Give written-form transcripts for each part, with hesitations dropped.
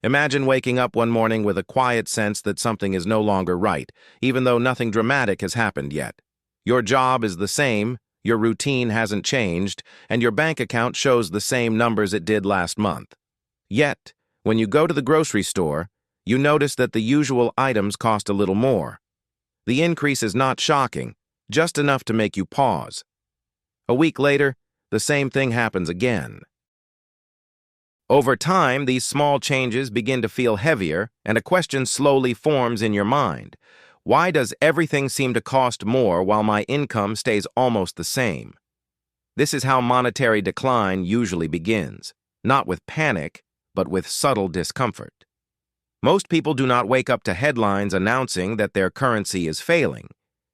Imagine waking up one morning with a quiet sense that something is no longer right, even though nothing dramatic has happened yet. Your job is the same, your routine hasn't changed, and your bank account shows the same numbers it did last month. Yet, when you go to the grocery store, you notice that the usual items cost a little more. The increase is not shocking, just enough to make you pause. A week later, the same thing happens again. Over time, these small changes begin to feel heavier, and a question slowly forms in your mind. Why does everything seem to cost more while my income stays almost the same? This is how monetary decline usually begins, not with panic, but with subtle discomfort. Most people do not wake up to headlines announcing that their currency is failing.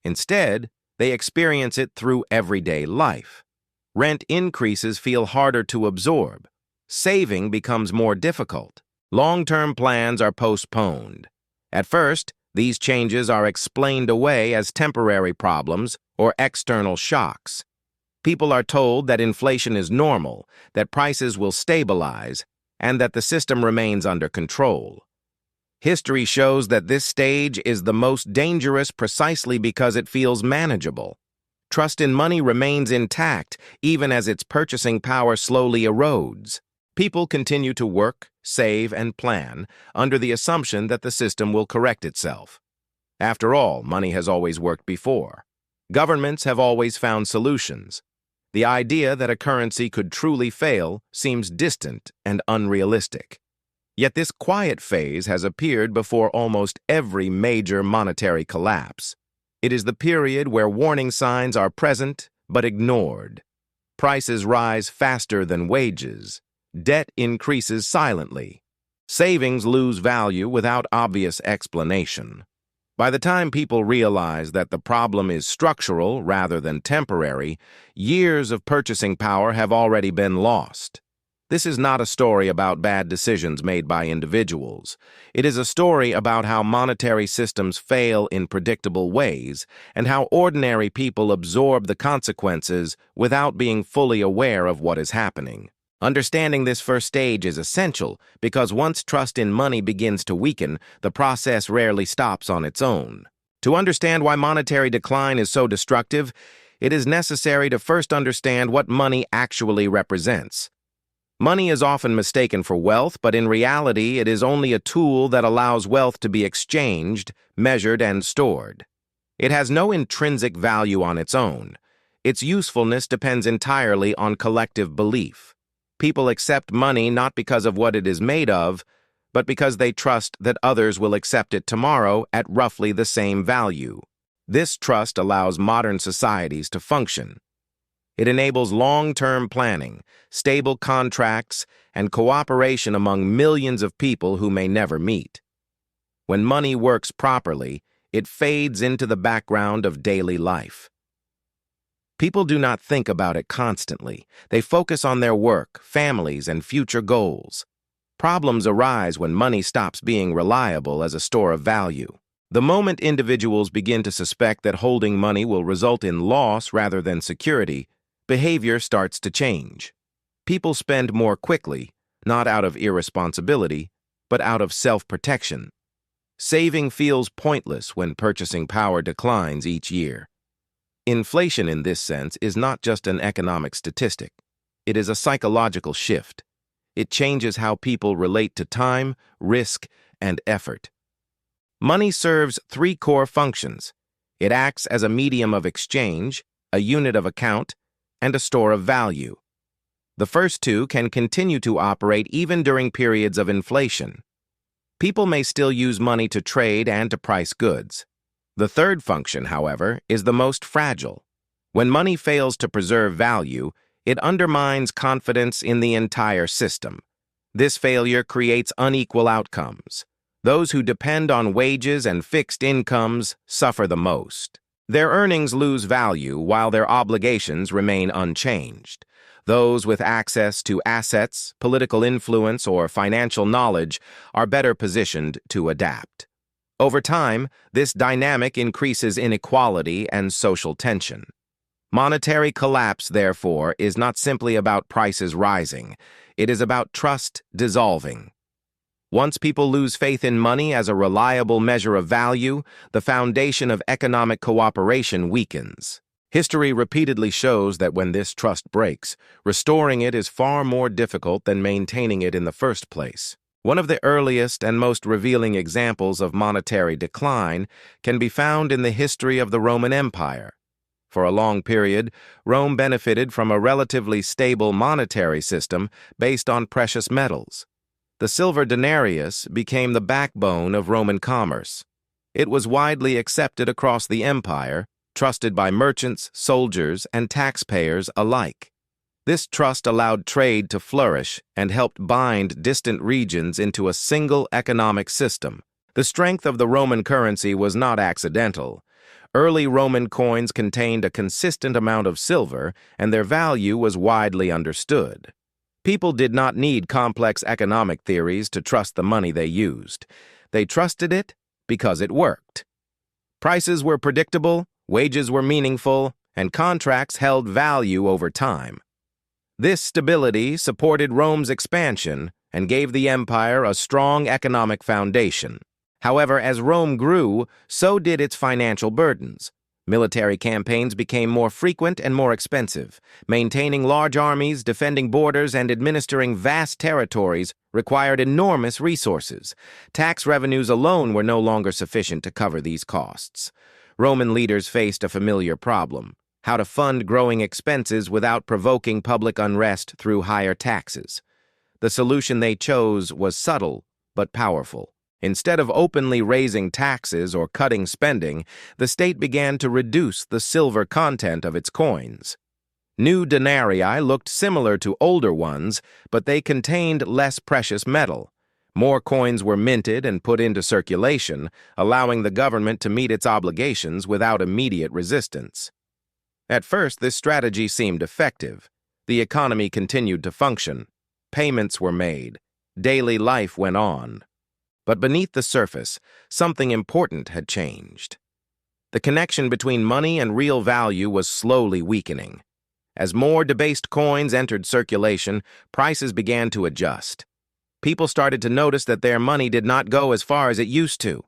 Instead, they experience it through everyday life. Rent increases feel harder to absorb. Saving becomes more difficult. Long-term plans are postponed. At first, these changes are explained away as temporary problems or external shocks. People are told that inflation is normal, that prices will stabilize, and that the system remains under control. History shows that this stage is the most dangerous precisely because it feels manageable. Trust in money remains intact even as its purchasing power slowly erodes. People continue to work, save, and plan under the assumption that the system will correct itself. After all, money has always worked before. Governments have always found solutions. The idea that a currency could truly fail seems distant and unrealistic. Yet this quiet phase has appeared before almost every major monetary collapse. It is the period where warning signs are present but ignored. Prices rise faster than wages. Debt increases silently. Savings lose value without obvious explanation. By the time people realize that the problem is structural rather than temporary, years of purchasing power have already been lost. This is not a story about bad decisions made by individuals. It is a story about how monetary systems fail in predictable ways and how ordinary people absorb the consequences without being fully aware of what is happening. Understanding this first stage is essential because once trust in money begins to weaken, the process rarely stops on its own. To understand why monetary decline is so destructive, it is necessary to first understand what money actually represents. Money is often mistaken for wealth, but in reality, it is only a tool that allows wealth to be exchanged, measured, and stored. It has no intrinsic value on its own. Its usefulness depends entirely on collective belief. People accept money not because of what it is made of, but because they trust that others will accept it tomorrow at roughly the same value. This trust allows modern societies to function. It enables long-term planning, stable contracts, and cooperation among millions of people who may never meet. When money works properly, it fades into the background of daily life. People do not think about it constantly. They focus on their work, families, and future goals. Problems arise when money stops being reliable as a store of value. The moment individuals begin to suspect that holding money will result in loss rather than security, behavior starts to change. People spend more quickly, not out of irresponsibility, but out of self-protection. Saving feels pointless when purchasing power declines each year. Inflation in this sense is not just an economic statistic. It is a psychological shift. It changes how people relate to time, risk, and effort. Money serves three core functions. It acts as a medium of exchange, a unit of account, and a store of value. The first two can continue to operate even during periods of inflation. People may still use money to trade and to price goods. The third function, however, is the most fragile. When money fails to preserve value, it undermines confidence in the entire system. This failure creates unequal outcomes. Those who depend on wages and fixed incomes suffer the most. Their earnings lose value while their obligations remain unchanged. Those with access to assets, political influence, or financial knowledge are better positioned to adapt. Over time, this dynamic increases inequality and social tension. Monetary collapse, therefore, is not simply about prices rising. It is about trust dissolving. Once people lose faith in money as a reliable measure of value, the foundation of economic cooperation weakens. History repeatedly shows that when this trust breaks, restoring it is far more difficult than maintaining it in the first place. One of the earliest and most revealing examples of monetary decline can be found in the history of the Roman Empire. For a long period, Rome benefited from a relatively stable monetary system based on precious metals. The silver denarius became the backbone of Roman commerce. It was widely accepted across the empire, trusted by merchants, soldiers, and taxpayers alike. This trust allowed trade to flourish and helped bind distant regions into a single economic system. The strength of the Roman currency was not accidental. Early Roman coins contained a consistent amount of silver, and their value was widely understood. People did not need complex economic theories to trust the money they used. They trusted it because it worked. Prices were predictable, wages were meaningful, and contracts held value over time. This stability supported Rome's expansion and gave the empire a strong economic foundation. However, as Rome grew, so did its financial burdens. Military campaigns became more frequent and more expensive. Maintaining large armies, defending borders, and administering vast territories required enormous resources. Tax revenues alone were no longer sufficient to cover these costs. Roman leaders faced a familiar problem: how to fund growing expenses without provoking public unrest through higher taxes. The solution they chose was subtle but powerful. Instead of openly raising taxes or cutting spending, the state began to reduce the silver content of its coins. New denarii looked similar to older ones, but they contained less precious metal. More coins were minted and put into circulation, allowing the government to meet its obligations without immediate resistance. At first, this strategy seemed effective. The economy continued to function. Payments were made. Daily life went on. But beneath the surface, something important had changed. The connection between money and real value was slowly weakening. As more debased coins entered circulation, prices began to adjust. People started to notice that their money did not go as far as it used to.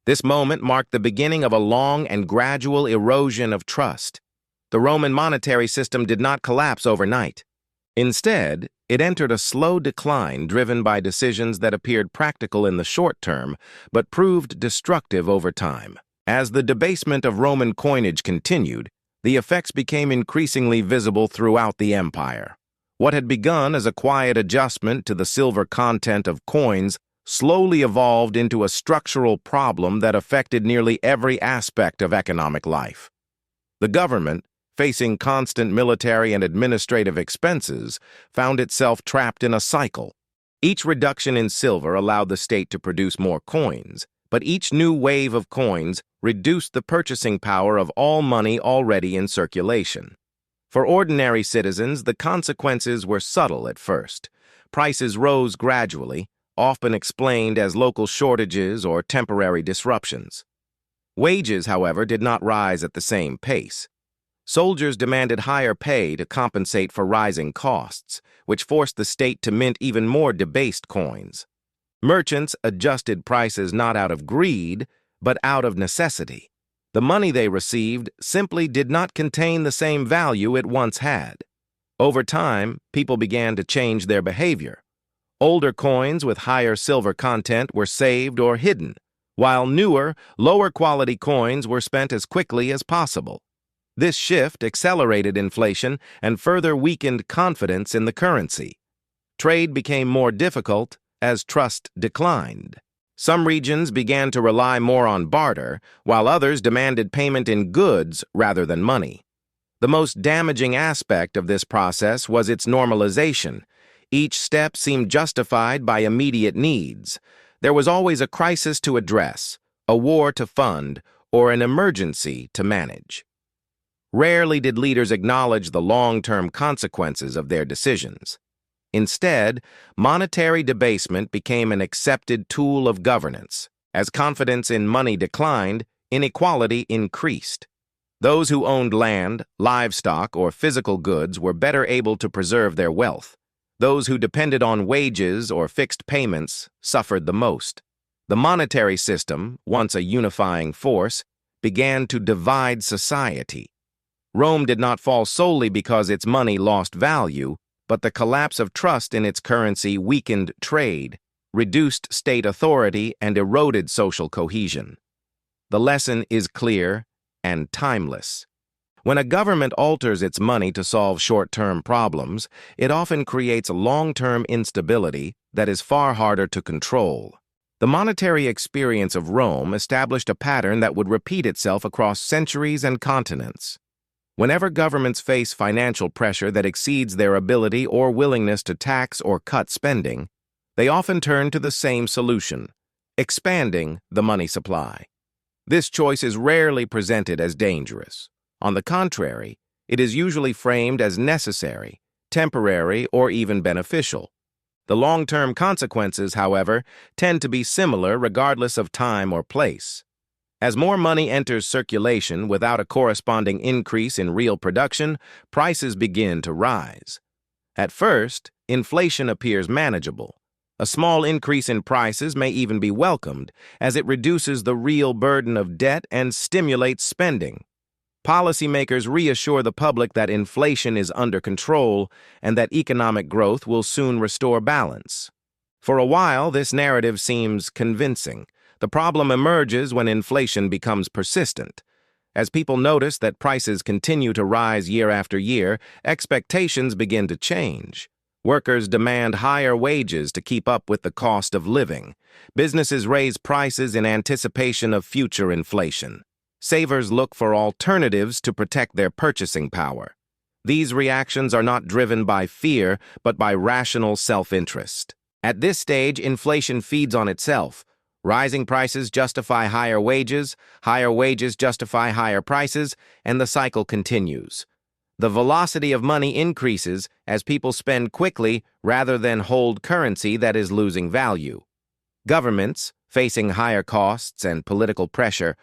This moment marked the beginning of a long and gradual erosion of trust. The Roman monetary system did not collapse overnight. Instead, it entered a slow decline driven by decisions that appeared practical in the short term, but proved destructive over time. As the debasement of Roman coinage continued, the effects became increasingly visible throughout the empire. What had begun as a quiet adjustment to the silver content of coins slowly evolved into a structural problem that affected nearly every aspect of economic life. The government, facing constant military and administrative expenses, found itself trapped in a cycle. Each reduction in silver allowed the state to produce more coins, but each new wave of coins reduced the purchasing power of all money already in circulation. For ordinary citizens, the consequences were subtle at first. Prices rose gradually, often explained as local shortages or temporary disruptions. Wages, however, did not rise at the same pace. Soldiers demanded higher pay to compensate for rising costs, which forced the state to mint even more debased coins. Merchants adjusted prices not out of greed, but out of necessity. The money they received simply did not contain the same value it once had. Over time, people began to change their behavior. Older coins with higher silver content were saved or hidden, while newer, lower-quality coins were spent as quickly as possible. This shift accelerated inflation and further weakened confidence in the currency. Trade became more difficult as trust declined. Some regions began to rely more on barter, while others demanded payment in goods rather than money. The most damaging aspect of this process was its normalization. Each step seemed justified by immediate needs. There was always a crisis to address, a war to fund, or an emergency to manage. Rarely did leaders acknowledge the long-term consequences of their decisions. Instead, monetary debasement became an accepted tool of governance. As confidence in money declined, inequality increased. Those who owned land, livestock, or physical goods were better able to preserve their wealth. Those who depended on wages or fixed payments suffered the most. The monetary system, once a unifying force, began to divide society. Rome did not fall solely because its money lost value, but the collapse of trust in its currency weakened trade, reduced state authority, and eroded social cohesion. The lesson is clear and timeless. When a government alters its money to solve short-term problems, it often creates long-term instability that is far harder to control. The monetary experience of Rome established a pattern that would repeat itself across centuries and continents. Whenever governments face financial pressure that exceeds their ability or willingness to tax or cut spending, they often turn to the same solution: expanding the money supply. This choice is rarely presented as dangerous. On the contrary, it is usually framed as necessary, temporary, or even beneficial. The long-term consequences, however, tend to be similar regardless of time or place. As more money enters circulation without a corresponding increase in real production, prices begin to rise. At first, inflation appears manageable. A small increase in prices may even be welcomed, as it reduces the real burden of debt and stimulates spending. Policymakers reassure the public that inflation is under control and that economic growth will soon restore balance. For a while, this narrative seems convincing. The problem emerges when inflation becomes persistent. As people notice that prices continue to rise year after year, expectations begin to change. Workers demand higher wages to keep up with the cost of living. Businesses raise prices in anticipation of future inflation. Savers look for alternatives to protect their purchasing power. These reactions are not driven by fear, but by rational self-interest. At this stage, inflation feeds on itself. Rising prices justify higher wages justify higher prices, and the cycle continues. The velocity of money increases as people spend quickly rather than hold currency that is losing value. Governments, facing higher costs and political pressure,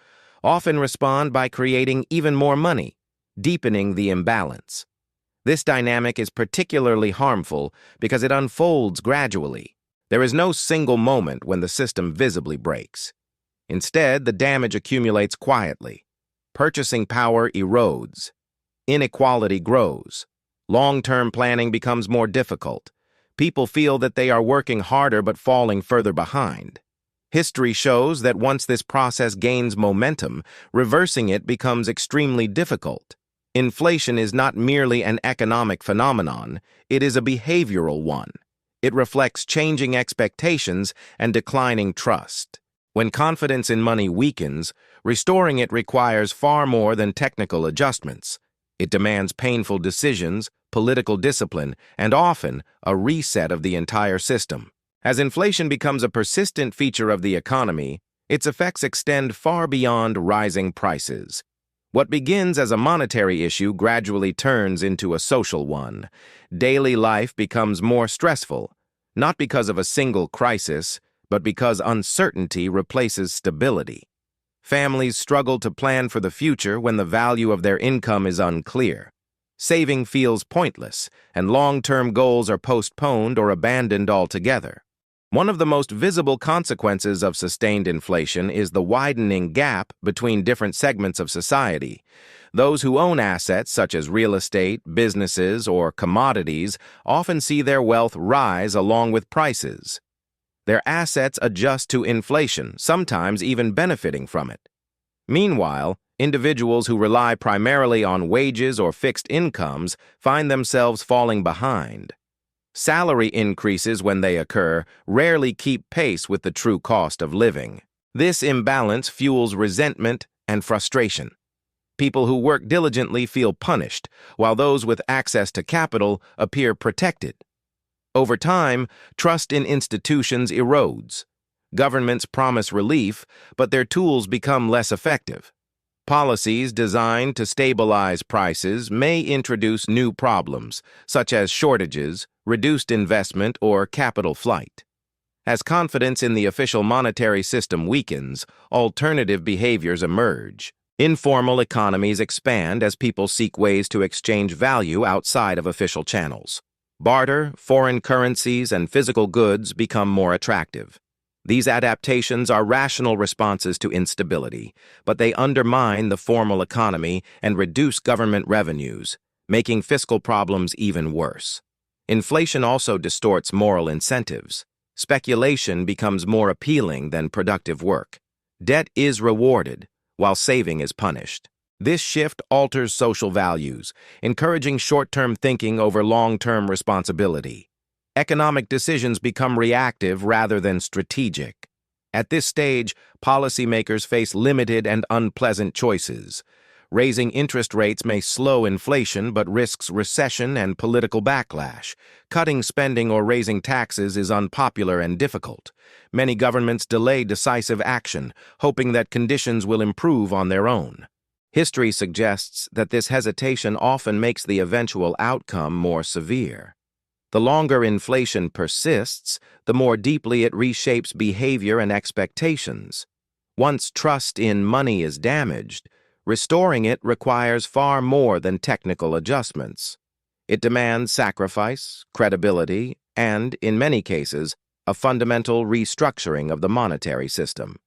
often respond by creating even more money, deepening the imbalance. This dynamic is particularly harmful because it unfolds gradually. There is no single moment when the system visibly breaks. Instead, the damage accumulates quietly. Purchasing power erodes. Inequality grows. Long-term planning becomes more difficult. People feel that they are working harder but falling further behind. History shows that once this process gains momentum, reversing it becomes extremely difficult. Inflation is not merely an economic phenomenon, it is a behavioral one. It reflects changing expectations and declining trust. When confidence in money weakens, restoring it requires far more than technical adjustments. It demands painful decisions, political discipline, and often a reset of the entire system. As inflation becomes a persistent feature of the economy, its effects extend far beyond rising prices. What begins as a monetary issue gradually turns into a social one. Daily life becomes more stressful, not because of a single crisis, but because uncertainty replaces stability. Families struggle to plan for the future when the value of their income is unclear. Saving feels pointless, and long-term goals are postponed or abandoned altogether. One of the most visible consequences of sustained inflation is the widening gap between different segments of society. Those who own assets such as real estate, businesses, or commodities often see their wealth rise along with prices. Their assets adjust to inflation, sometimes even benefiting from it. Meanwhile, individuals who rely primarily on wages or fixed incomes find themselves falling behind. Salary increases, when they occur, rarely keep pace with the true cost of living. This imbalance fuels resentment and frustration. People who work diligently feel punished, while those with access to capital appear protected. Over time, trust in institutions erodes. Governments promise relief, but their tools become less effective. Policies designed to stabilize prices may introduce new problems, such as shortages, reduced investment, or capital flight. As confidence in the official monetary system weakens, alternative behaviors emerge. Informal economies expand as people seek ways to exchange value outside of official channels. Barter, foreign currencies, and physical goods become more attractive. These adaptations are rational responses to instability, but they undermine the formal economy and reduce government revenues, making fiscal problems even worse. Inflation also distorts moral incentives. Speculation becomes more appealing than productive work. Debt is rewarded, while saving is punished. This shift alters social values, encouraging short-term thinking over long-term responsibility. Economic decisions become reactive rather than strategic. At this stage, policymakers face limited and unpleasant choices. Raising interest rates may slow inflation but risks recession and political backlash. Cutting spending or raising taxes is unpopular and difficult. Many governments delay decisive action, hoping that conditions will improve on their own. History suggests that this hesitation often makes the eventual outcome more severe. The longer inflation persists, the more deeply it reshapes behavior and expectations. Once trust in money is damaged, restoring it requires far more than technical adjustments. It demands sacrifice, credibility, and, in many cases, a fundamental restructuring of the monetary system.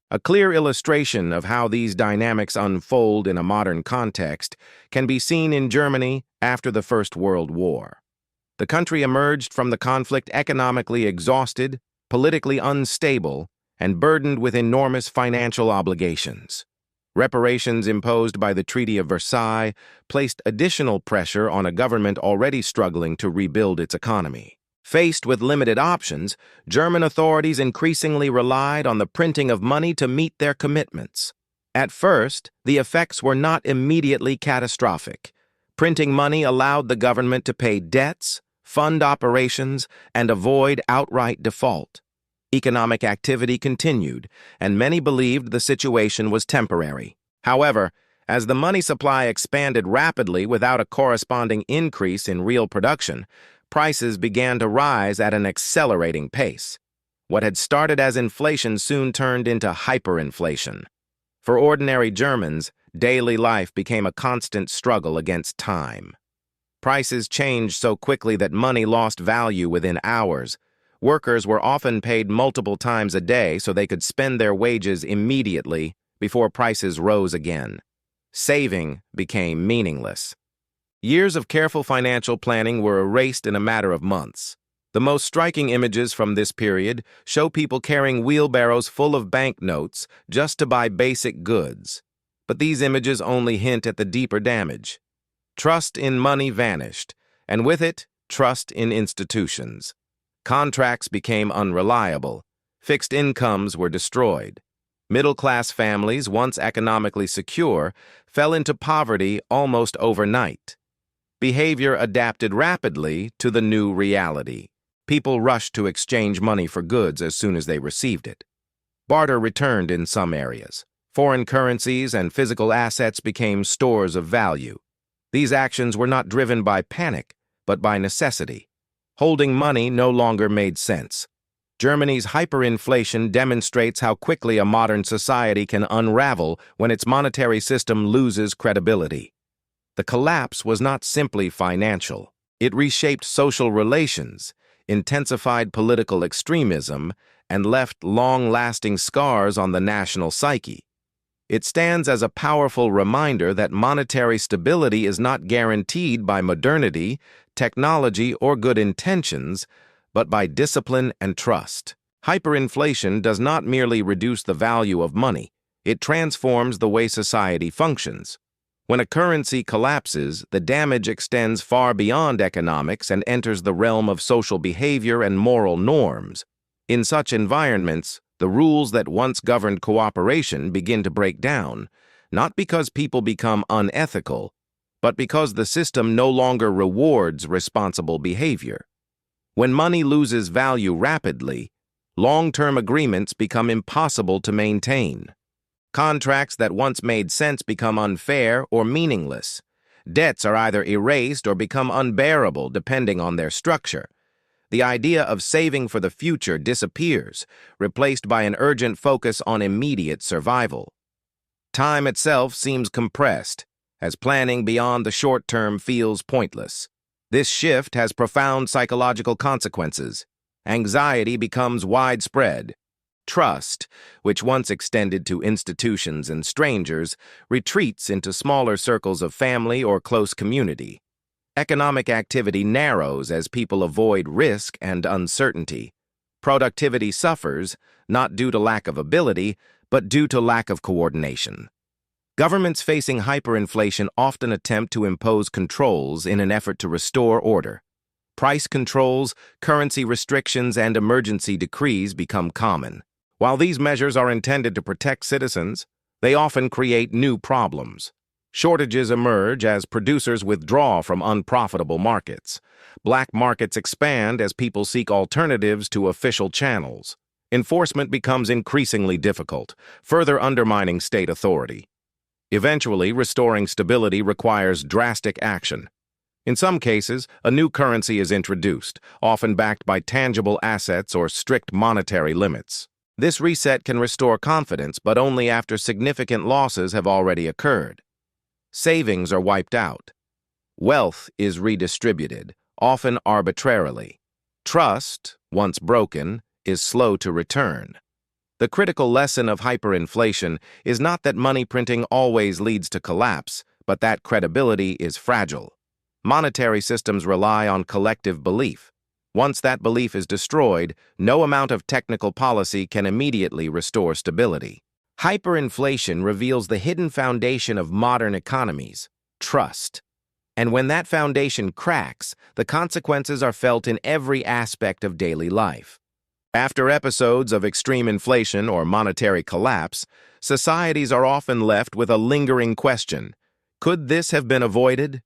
A clear illustration of how these dynamics unfold in a modern context can be seen in Germany after the First World War. The country emerged from the conflict economically exhausted, politically unstable, and burdened with enormous financial obligations. Reparations imposed by the Treaty of Versailles placed additional pressure on a government already struggling to rebuild its economy. Faced with limited options, German authorities increasingly relied on the printing of money to meet their commitments. At first, the effects were not immediately catastrophic. Printing money allowed the government to pay debts, fund operations, and avoid outright default. Economic activity continued, and many believed the situation was temporary. However, as the money supply expanded rapidly without a corresponding increase in real production, prices began to rise at an accelerating pace. What had started as inflation soon turned into hyperinflation. For ordinary Germans, daily life became a constant struggle against time. Prices changed so quickly that money lost value within hours. Workers were often paid multiple times a day so they could spend their wages immediately before prices rose again. Saving became meaningless. Years of careful financial planning were erased in a matter of months. The most striking images from this period show people carrying wheelbarrows full of banknotes just to buy basic goods. But these images only hint at the deeper damage. Trust in money vanished, and with it, trust in institutions. Contracts became unreliable. Fixed incomes were destroyed. Middle-class families, once economically secure, fell into poverty almost overnight. Behavior adapted rapidly to the new reality. People rushed to exchange money for goods as soon as they received it. Barter returned in some areas. Foreign currencies and physical assets became stores of value. These actions were not driven by panic, but by necessity. Holding money no longer made sense. Germany's hyperinflation demonstrates how quickly a modern society can unravel when its monetary system loses credibility. The collapse was not simply financial. It reshaped social relations, intensified political extremism, and left long-lasting scars on the national psyche. It stands as a powerful reminder that monetary stability is not guaranteed by modernity, technology, or good intentions, but by discipline and trust. Hyperinflation does not merely reduce the value of money, it transforms the way society functions. When a currency collapses, the damage extends far beyond economics and enters the realm of social behavior and moral norms. In such environments, the rules that once governed cooperation begin to break down, not because people become unethical, but because the system no longer rewards responsible behavior. When money loses value rapidly, long-term agreements become impossible to maintain. Contracts that once made sense become unfair or meaningless. Debts are either erased or become unbearable depending on their structure. The idea of saving for the future disappears, replaced by an urgent focus on immediate survival. Time itself seems compressed, as planning beyond the short term feels pointless. This shift has profound psychological consequences. Anxiety becomes widespread. Trust, which once extended to institutions and strangers, retreats into smaller circles of family or close community. Economic activity narrows as people avoid risk and uncertainty. Productivity suffers, not due to lack of ability, but due to lack of coordination. Governments facing hyperinflation often attempt to impose controls in an effort to restore order. Price controls, currency restrictions, and emergency decrees become common. While these measures are intended to protect citizens, they often create new problems. Shortages emerge as producers withdraw from unprofitable markets. Black markets expand as people seek alternatives to official channels. Enforcement becomes increasingly difficult, further undermining state authority. Eventually, restoring stability requires drastic action. In some cases, a new currency is introduced, often backed by tangible assets or strict monetary limits. This reset can restore confidence, but only after significant losses have already occurred. Savings are wiped out. Wealth is redistributed, often arbitrarily. Trust, once broken, is slow to return. The critical lesson of hyperinflation is not that money printing always leads to collapse, but that credibility is fragile. Monetary systems rely on collective belief. Once that belief is destroyed, no amount of technical policy can immediately restore stability. Hyperinflation reveals the hidden foundation of modern economies: trust. And when that foundation cracks, the consequences are felt in every aspect of daily life. After episodes of extreme inflation or monetary collapse, societies are often left with a lingering question: could this have been avoided?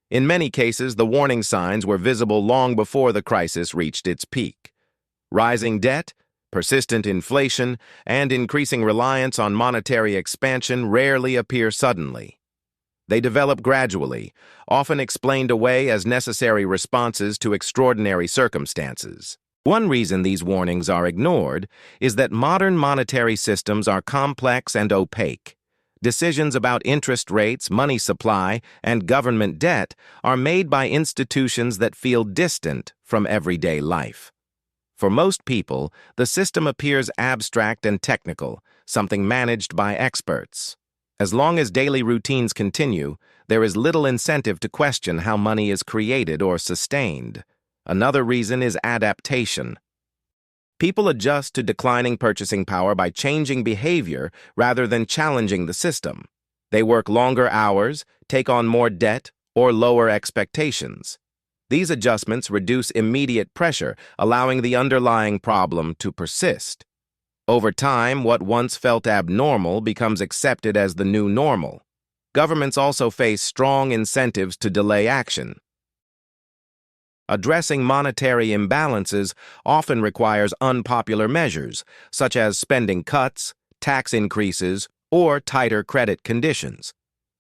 In many cases, the warning signs were visible long before the crisis reached its peak. Rising debt, persistent inflation, and increasing reliance on monetary expansion rarely appear suddenly. They develop gradually, often explained away as necessary responses to extraordinary circumstances. One reason these warnings are ignored is that modern monetary systems are complex and opaque. Decisions about interest rates, money supply, and government debt are made by institutions that feel distant from everyday life. For most people, the system appears abstract and technical, something managed by experts. As long as daily routines continue, there is little incentive to question how money is created or sustained. Another reason is adaptation. People adjust to declining purchasing power by changing behavior rather than challenging the system. They work longer hours, take on more debt, or lower expectations. These adjustments reduce immediate pressure, allowing the underlying problem to persist. Over time, what once felt abnormal becomes accepted as the new normal. Governments also face strong incentives to delay action. Addressing monetary imbalances often requires unpopular measures, such as spending cuts, tax increases, or tighter credit conditions.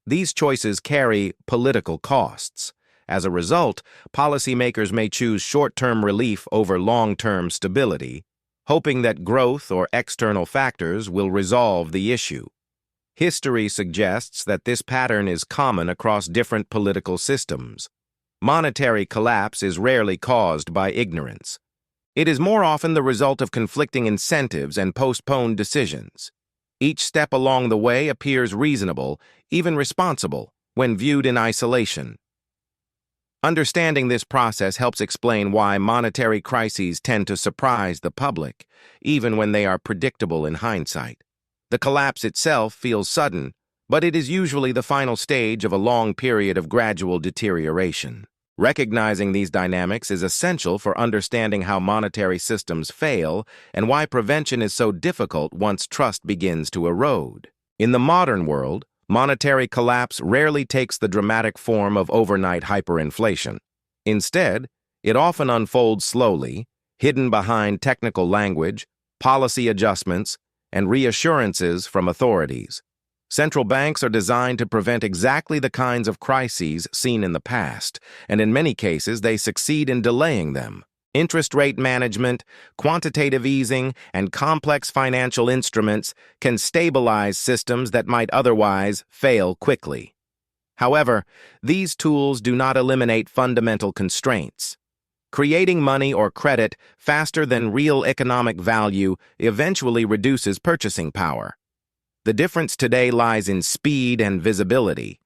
These choices carry political costs. As a result, policymakers may choose short-term relief over long-term stability, hoping that growth or external factors will resolve the issue. History suggests that this pattern is common across different political systems. Monetary collapse is rarely caused by ignorance. It is more often the result of conflicting incentives and postponed decisions. Each step along the way appears reasonable, even responsible, when viewed in isolation. Understanding this process helps explain why monetary crises tend to surprise the public, even when they are predictable in hindsight. The collapse itself feels sudden, but it is usually the final stage of a long period of gradual deterioration. Recognizing these dynamics is essential for understanding how monetary systems fail and why prevention is so difficult once trust begins to erode. In the modern world, monetary collapse rarely takes the dramatic form of overnight hyperinflation. Instead, it often unfolds slowly, hidden behind technical language, policy adjustments, and reassurances from authorities. Central banks are designed to prevent exactly the kinds of crises seen in the past, and in many cases they succeed in delaying them. Interest rate management, quantitative easing, and complex financial instruments can stabilize systems that might otherwise fail quickly. However, these tools do not eliminate fundamental constraints. Creating money or credit faster than real economic value eventually reduces purchasing power. The difference today lies in speed and visibility.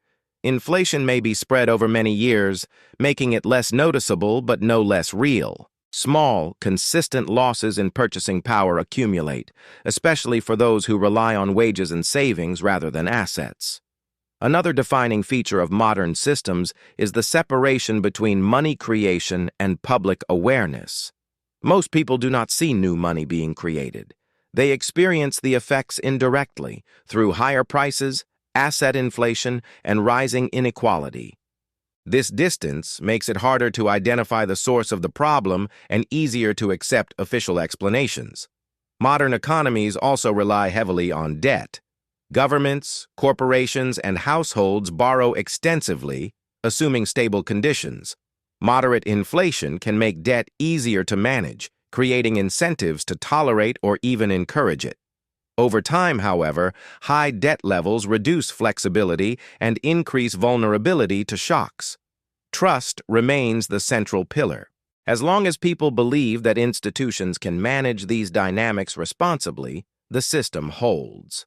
Inflation may be spread over many years, making it less noticeable but no less real. Small, consistent losses in purchasing power accumulate, especially for those who rely on wages and savings rather than assets. Another defining feature of modern systems is the separation between money creation and public awareness. Most people do not see new money being created. They experience the effects indirectly through higher prices, asset inflation, and rising inequality. This distance makes it harder to identify the source of the problem and easier to accept official explanations. Modern economies also rely heavily on debt. Governments, corporations, and households borrow extensively, assuming stable conditions. Moderate inflation can make debt easier to manage, creating incentives to tolerate or even encourage it. Over time, however, high debt levels reduce flexibility and increase vulnerability to shocks. Trust remains the central pillar. As long as people believe that institutions can manage these dynamics responsibly, the system holds.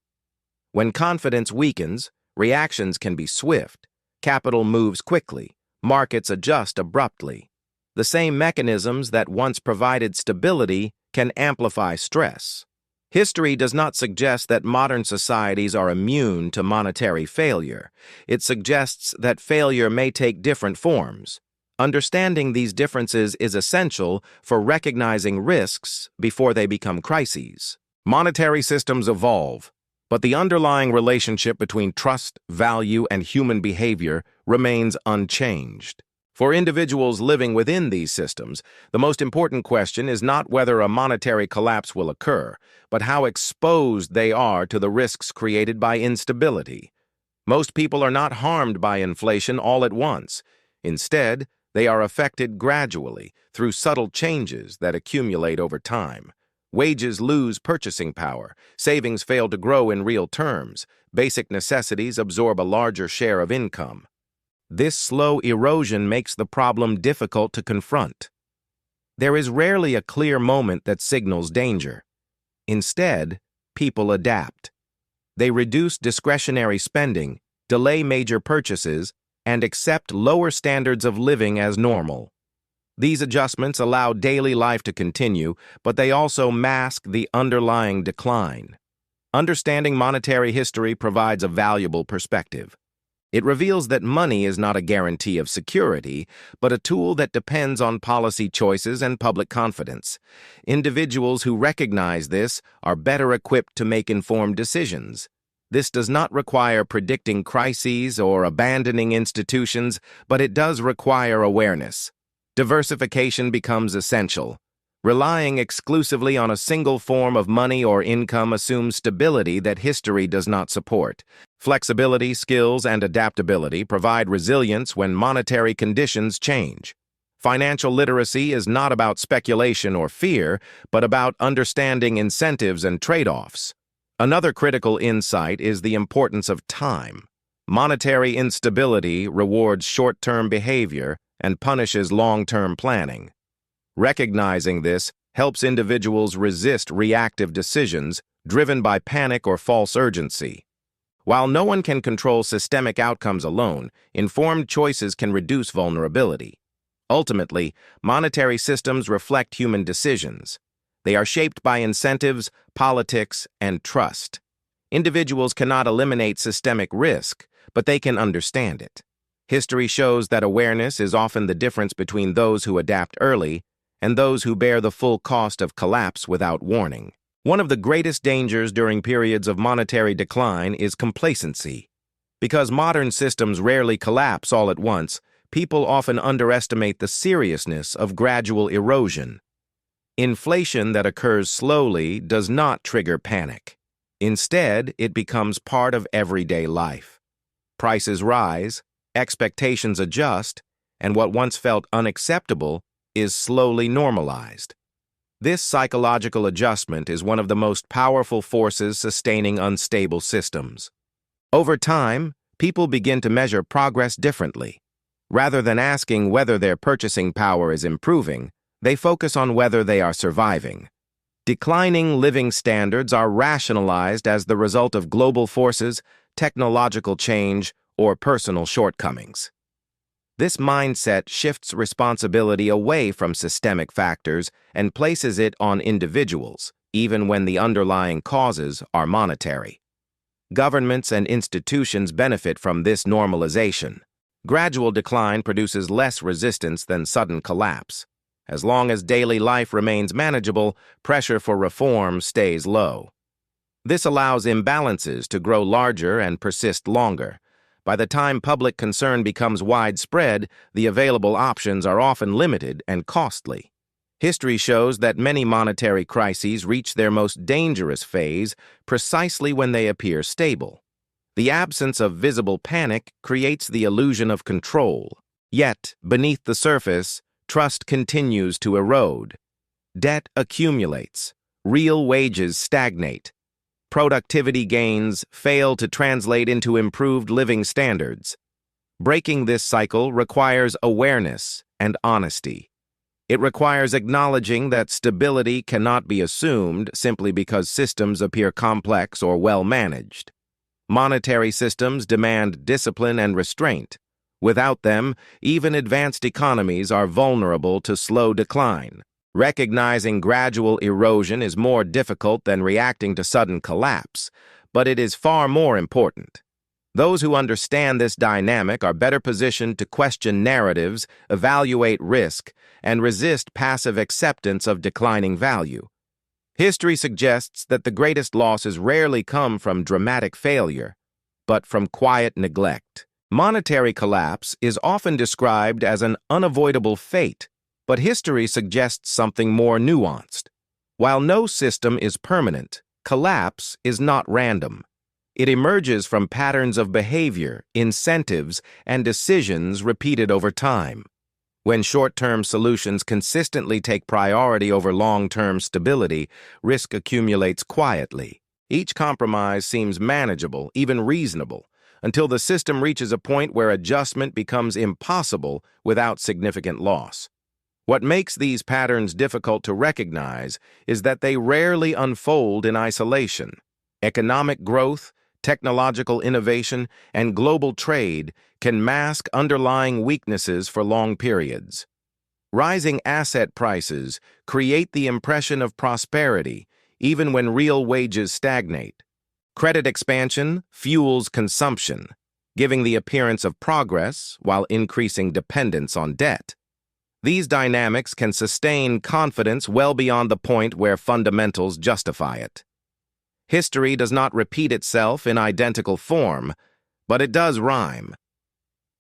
When confidence weakens, reactions can be swift, capital moves quickly, markets adjust abruptly. The same mechanisms that once provided stability can amplify stress. History does not suggest that modern societies are immune to monetary failure. It suggests that failure may take different forms. Understanding these differences is essential for recognizing risks before they become crises. Monetary systems evolve, but the underlying relationship between trust, value, and human behavior remains unchanged. For individuals living within these systems, the most important question is not whether a monetary collapse will occur, but how exposed they are to the risks created by instability. Most people are not harmed by inflation all at once. Instead, they are affected gradually through subtle changes that accumulate over time. Wages lose purchasing power, savings fail to grow in real terms, basic necessities absorb a larger share of income. This slow erosion makes the problem difficult to confront. There is rarely a clear moment that signals danger. Instead, people adapt. They reduce discretionary spending, delay major purchases, and accept lower standards of living as normal. These adjustments allow daily life to continue, but they also mask the underlying decline. Understanding monetary history provides a valuable perspective. It reveals that money is not a guarantee of security, but a tool that depends on policy choices and public confidence. Individuals who recognize this are better equipped to make informed decisions. This does not require predicting crises or abandoning institutions, but it does require awareness. Diversification becomes essential. Relying exclusively on a single form of money or income assumes stability that history does not support. Flexibility, skills, and adaptability provide resilience when monetary conditions change. Financial literacy is not about speculation or fear, but about understanding incentives and trade-offs. Another critical insight is the importance of time. Monetary instability rewards short-term behavior and punishes long-term planning. Recognizing this helps individuals resist reactive decisions driven by panic or false urgency. While no one can control systemic outcomes alone, informed choices can reduce vulnerability. Ultimately, monetary systems reflect human decisions. They are shaped by incentives, politics, and trust. Individuals cannot eliminate systemic risk, but they can understand it. History shows that awareness is often the difference between those who adapt early and those who bear the full cost of collapse without warning. One of the greatest dangers during periods of monetary decline is complacency. Because modern systems rarely collapse all at once, people often underestimate the seriousness of gradual erosion. Inflation that occurs slowly does not trigger panic. Instead, it becomes part of everyday life. Prices rise, expectations adjust, and what once felt unacceptable is slowly normalized. This psychological adjustment is one of the most powerful forces sustaining unstable systems. Over time, people begin to measure progress differently. Rather than asking whether their purchasing power is improving, they focus on whether they are surviving. Declining living standards are rationalized as the result of global forces, technological change, or personal shortcomings. This mindset shifts responsibility away from systemic factors and places it on individuals, even when the underlying causes are monetary. Governments and institutions benefit from this normalization. Gradual decline produces less resistance than sudden collapse. As long as daily life remains manageable, pressure for reform stays low. This allows imbalances to grow larger and persist longer. By the time public concern becomes widespread, the available options are often limited and costly. History shows that many monetary crises reach their most dangerous phase precisely when they appear stable. The absence of visible panic creates the illusion of control. Yet, beneath the surface, trust continues to erode. Debt accumulates. Real wages stagnate. Productivity gains fail to translate into improved living standards. Breaking this cycle requires awareness and honesty. It requires acknowledging that stability cannot be assumed simply because systems appear complex or well-managed. Monetary systems demand discipline and restraint. Without them, even advanced economies are vulnerable to slow decline. Recognizing gradual erosion is more difficult than reacting to sudden collapse, but it is far more important. Those who understand this dynamic are better positioned to question narratives, evaluate risk, and resist passive acceptance of declining value. History suggests that the greatest losses rarely come from dramatic failure, but from quiet neglect. Monetary collapse is often described as an unavoidable fate, but history suggests something more nuanced. While no system is permanent, collapse is not random. It emerges from patterns of behavior, incentives, and decisions repeated over time. When short-term solutions consistently take priority over long-term stability, risk accumulates quietly. Each compromise seems manageable, even reasonable, until the system reaches a point where adjustment becomes impossible without significant loss. What makes these patterns difficult to recognize is that they rarely unfold in isolation. Economic growth, technological innovation, and global trade can mask underlying weaknesses for long periods. Rising asset prices create the impression of prosperity, even when real wages stagnate. Credit expansion fuels consumption, giving the appearance of progress while increasing dependence on debt. These dynamics can sustain confidence well beyond the point where fundamentals justify it. History does not repeat itself in identical form, but it does rhyme.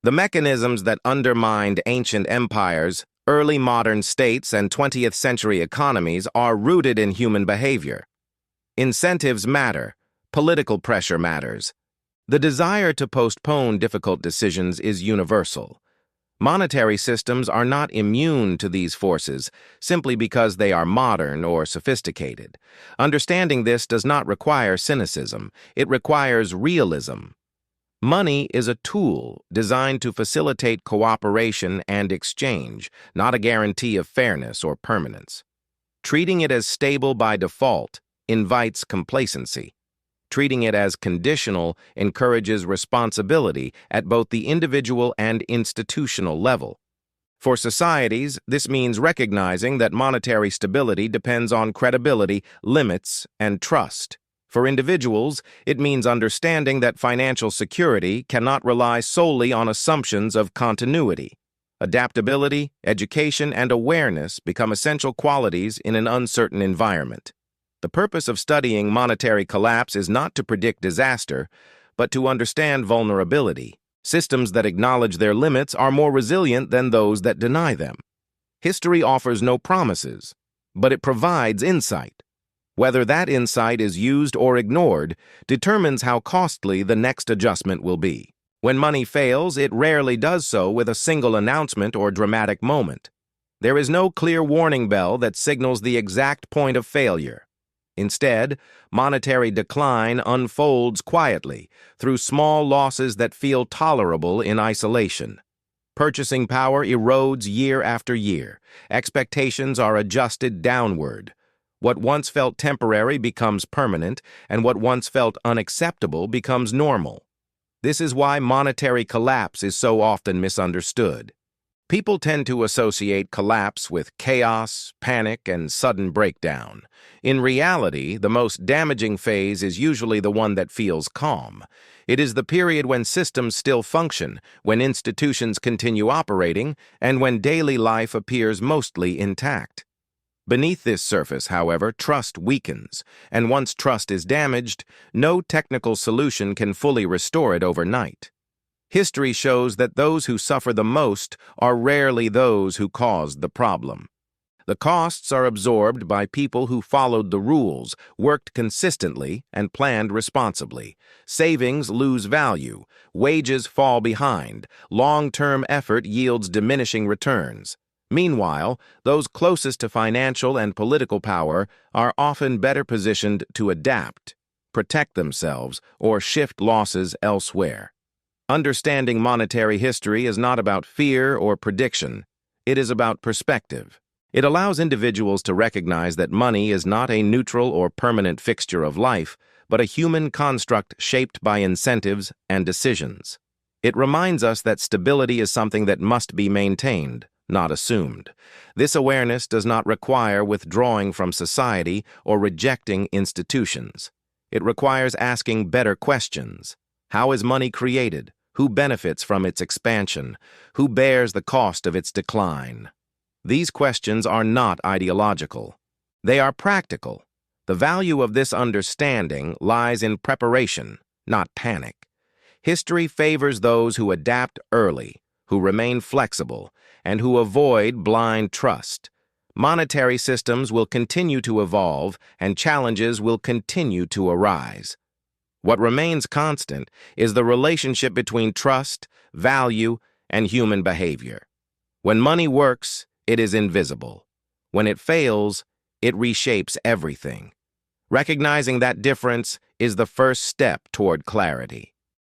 The mechanisms that undermined ancient empires, early modern states, and 20th century economies are rooted in human behavior. Incentives matter. Political pressure matters. The desire to postpone difficult decisions is universal. Monetary systems are not immune to these forces simply because they are modern or sophisticated. Understanding this does not require cynicism. It requires realism. Money is a tool designed to facilitate cooperation and exchange, not a guarantee of fairness or permanence. Treating it as stable by default invites complacency. Treating it as conditional encourages responsibility at both the individual and institutional level. For societies, this means recognizing that monetary stability depends on credibility, limits, and trust. For individuals, it means understanding that financial security cannot rely solely on assumptions of continuity. Adaptability, education, and awareness become essential qualities in an uncertain environment. The purpose of studying monetary collapse is not to predict disaster, but to understand vulnerability. Systems that acknowledge their limits are more resilient than those that deny them. History offers no promises, but it provides insight. Whether that insight is used or ignored determines how costly the next adjustment will be. When money fails, it rarely does so with a single announcement or dramatic moment. There is no clear warning bell that signals the exact point of failure. Instead, monetary decline unfolds quietly through small losses that feel tolerable in isolation. Purchasing power erodes year after year. Expectations are adjusted downward. What once felt temporary becomes permanent, and what once felt unacceptable becomes normal. This is why monetary collapse is so often misunderstood. People tend to associate collapse with chaos, panic, and sudden breakdown. In reality, the most damaging phase is usually the one that feels calm. It is the period when systems still function, when institutions continue operating, and when daily life appears mostly intact. Beneath this surface, however, trust weakens, and once trust is damaged, no technical solution can fully restore it overnight. History shows that those who suffer the most are rarely those who caused the problem. The costs are absorbed by people who followed the rules, worked consistently, and planned responsibly. Savings lose value, wages fall behind, long-term effort yields diminishing returns. Meanwhile, those closest to financial and political power are often better positioned to adapt, protect themselves, or shift losses elsewhere. Understanding monetary history is not about fear or prediction. It is about perspective. It allows individuals to recognize that money is not a neutral or permanent fixture of life, but a human construct shaped by incentives and decisions. It reminds us that stability is something that must be maintained, not assumed. This awareness does not require withdrawing from society or rejecting institutions. It requires asking better questions. How is money created? Who benefits from its expansion? Who bears the cost of its decline? These questions are not ideological. They are practical. The value of this understanding lies in preparation, not panic. History favors those who adapt early, who remain flexible, and who avoid blind trust. Monetary systems will continue to evolve, and challenges will continue to arise. What remains constant is the relationship between trust, value, and human behavior. When money works, it is invisible. When it fails, it reshapes everything. Recognizing that difference is the first step toward clarity.